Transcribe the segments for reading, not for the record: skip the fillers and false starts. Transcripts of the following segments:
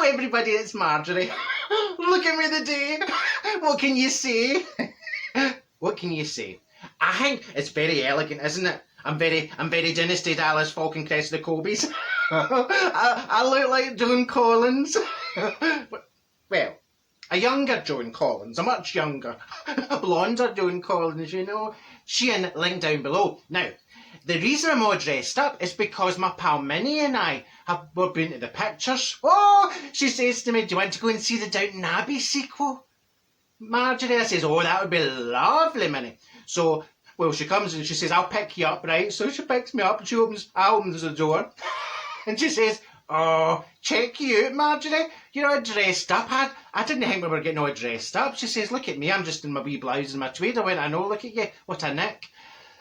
Hello everybody, it's Marjorie. Look at me today. What can you say? What can you say? I think it's very elegant, isn't it? I'm very Dynasty Dallas Falcon Crest the Cobies. I look like Joan Collins. Well, a younger Joan Collins, a much younger, a blonder Joan Collins, you know. She and link down below. Now, the reason I'm all dressed up is because my pal Minnie and I we've been to the pictures. Oh, she says to me, do you want to go and see the Downton Abbey sequel? Marjorie, I says, oh, that would be lovely, Minnie. So, well, she comes and she says, I'll pick you up, right? So she picks me up and I opens the door. And she says, oh, check you out, Marjorie. You're all dressed up. I didn't think we were getting all dressed up. She says, look at me, I'm just in my wee blouse and my tweed. I went, I know, look at you, what a nick.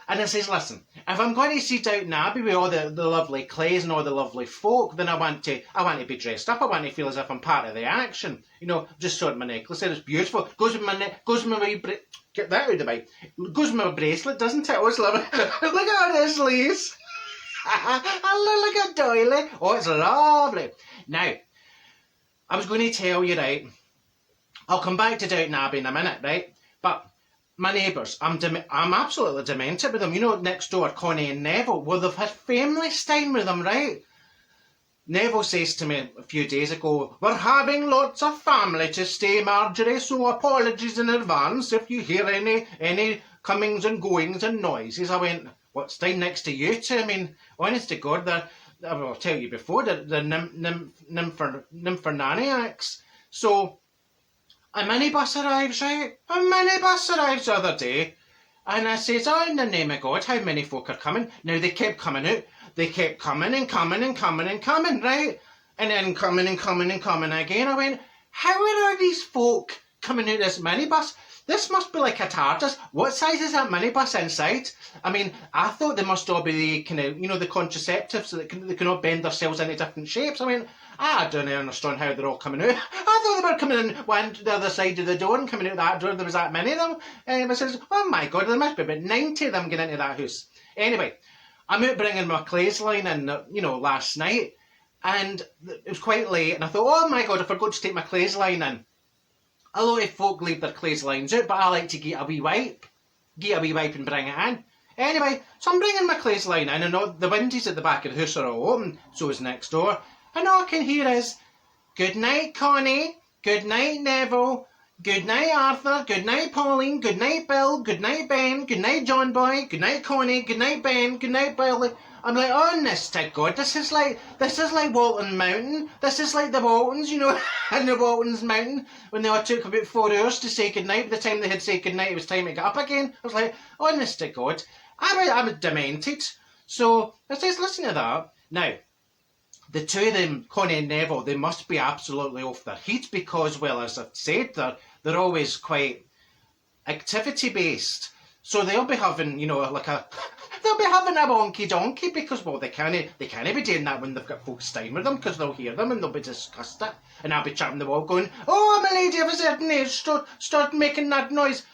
And I says, listen, if I'm going to see Downton Abbey with all the lovely clays and all the lovely folk, then I want to be dressed up. I want to feel as if I'm part of the action. You know, just sorting my necklace there. It's beautiful. Goes with my wee get that out of the way. Goes with my bracelet, doesn't it? I always love it. Look at all this lace. Look at doily. Oh, it's lovely. Now, I was going to tell you, right, I'll come back to Downton Abbey in a minute, right? But my neighbours, I'm absolutely demented with them. You know, next door, Connie and Neville, well, they've had family time with them, right? Neville says to me a few days ago, we're having lots of family to stay, Marjorie, so apologies in advance if you hear any comings and goings and noises. I went, what's staying next to you two? I mean, honest to God, I'll tell you before, they're nymphomaniacs. So, a minibus arrives, right? A minibus arrives the other day. And I says, oh, in the name of God, how many folk are coming? Now, they kept coming out. They kept coming and coming and coming and coming, right? And then coming and coming and coming again. I went, how are all these folk coming out this minibus? This must be like a TARDIS. What size is that minibus inside? I mean, I thought they must all be the kind of, you know, the contraceptives so they can all bend themselves into different shapes. I mean, I don't understand how they're all coming out. I thought they were coming in one to the other side of the door and coming out that door. There was that many of them. And I says, oh my God, there must be about 90 of them getting into that house. Anyway, I'm out bringing my clays line in, you know, last night. And it was quite late. And I thought, oh my God, I forgot to take my clays line in. A lot of folk leave their clays lines out, but I like to get a wee wipe. Get a wee wipe and bring it in. Anyway, so I'm bringing my clays line in, and all the windows at the back of the house are all open, so is next door. And all I can hear is, good night, Connie. Good night, Neville. Good night, Arthur. Good night, Pauline. Good night, Bill. Good night, Ben. Good night, John Boy. Good night, Connie. Good night, Ben. Good night, Billy. I'm like, honest to God, this is like Walton Mountain. This is like the Waltons, you know, and the Waltons Mountain, when they all took about 4 hours to say goodnight. By the time they had said goodnight, it was time to get up again. I was like, honest to God, I'm demented. So I says, listen to that. Now, the two of them, Connie and Neville, they must be absolutely off their heat because, well, as I've said, they're always quite activity-based. So they'll be having, you know, they'll be having a wonky donkey because, well, they can't be doing that when they've got folks staying with them because they'll hear them and they'll be disgusted. And I'll be chatting them all going, oh, my lady of a certain age, start making that noise.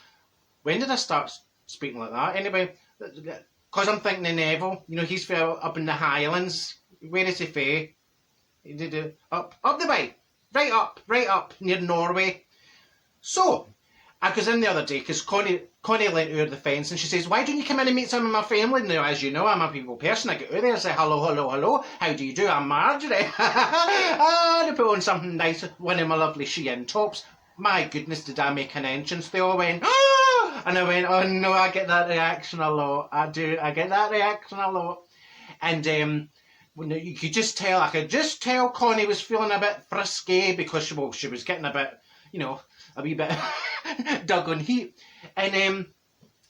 When did I start speaking like that? Anyway, because I'm thinking of Neville, you know, he's up in the Highlands. Where is he fae? Up the way. Right up, near Norway. So, I was in the other day because Connie leant over the fence and she says, why don't you come in and meet some of my family? Now, as you know, I'm a people person. I get over there and say, hello, how do you do? I'm Marjorie. I put on something nice, one of my lovely Shein tops. My goodness, did I make an entrance? They all went, oh! And I went, oh no, I get that reaction a lot. I do, I get that reaction a lot. And you could just tell, I could just tell Connie was feeling a bit frisky because she was getting a bit, you know, a wee bit dug on heat. And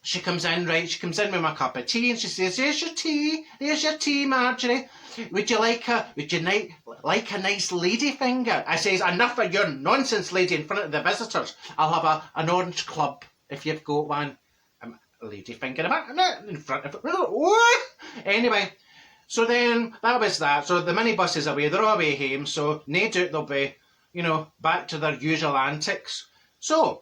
she comes in, right, she comes in with my cup of tea and she says, there's your tea, Marjorie. Would you like a nice lady finger? I says, enough of your nonsense, lady, in front of the visitors. I'll have an orange club if you've got one. A lady finger in front of it. Anyway, so then that was that. So the minibus is away, they're all away home, so no doubt they'll be, you know, back to their usual antics. So,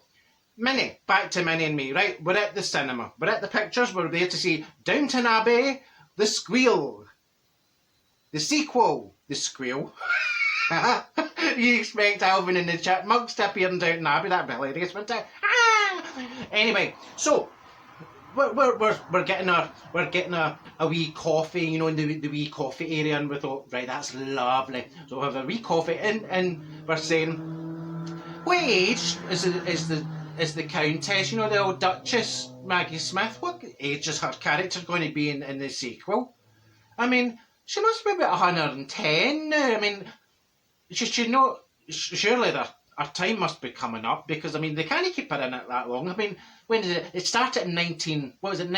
Minnie, back to Minnie and me, right? We're at the cinema. We're at the pictures. We're there to see Downton Abbey, The Squeal. The sequel. The Squeal. You expect Alvin and the Chipmunks to appear in Downton Abbey? That'd be hilarious, wouldn't it? Anyway, so we're getting a wee coffee, you know, in the wee coffee area, and we thought, right, that's lovely. So we have a wee coffee, and we're saying, what age is the Countess, you know, the old Duchess Maggie Smith? What age is her character going to be in the sequel? I mean, she must be about 110 now. I mean, she should know. Surely her time must be coming up, because I mean they can't keep her in it that long. I mean, when did it started in 1911,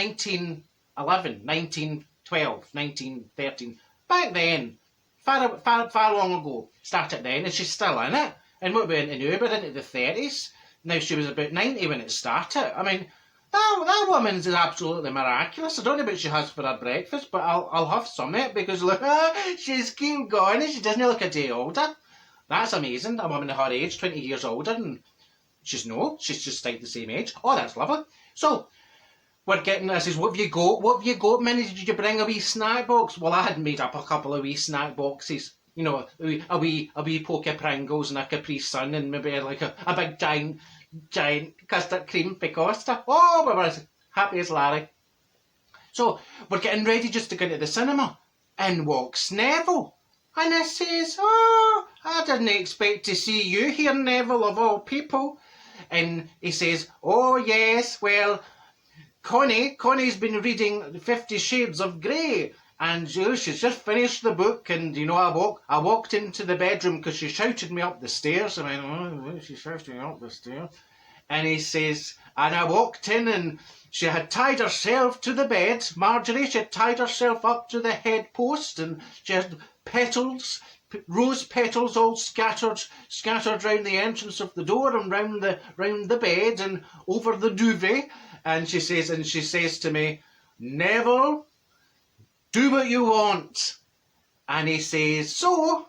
1912, 1913? Back then, far long ago. Started then, and she's still in it. And what we into now? We're into the 30s. Now she was about 90 when it started. I mean, that woman's absolutely miraculous. I don't know what she has for her breakfast, but I'll have some of it, because look, she's keep going and she doesn't look a day older. That's amazing. A woman of her age, 20 years older, and she's just like the same age. Oh, that's lovely. So we're getting, I says, what have you got, Minnie? Did you bring a wee snack box? Well, I had made up a couple of wee snack boxes. You know, a wee poke of Pringles and a Capri Sun, and maybe like a big giant custard cream picosta. Oh, we were as happy as Larry. So we're getting ready just to go into the cinema, and walks Neville. And I says, oh, I didn't expect to see you here, Neville, of all people. And he says, oh yes, well, Connie's been reading 50 Shades of Grey, and she's just finished the book, and you know, I walked into the bedroom because she shouted me up the stairs. I went, oh, she shouted me up the stairs. And he says, and I walked in, and she had tied herself to the bed, Marjorie, she had tied herself up to the head post, and she had petals, rose petals all scattered round the entrance of the door, and round the bed, and over the duvet. And she says to me, Neville, do what you want. And he says, so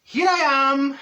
here I am.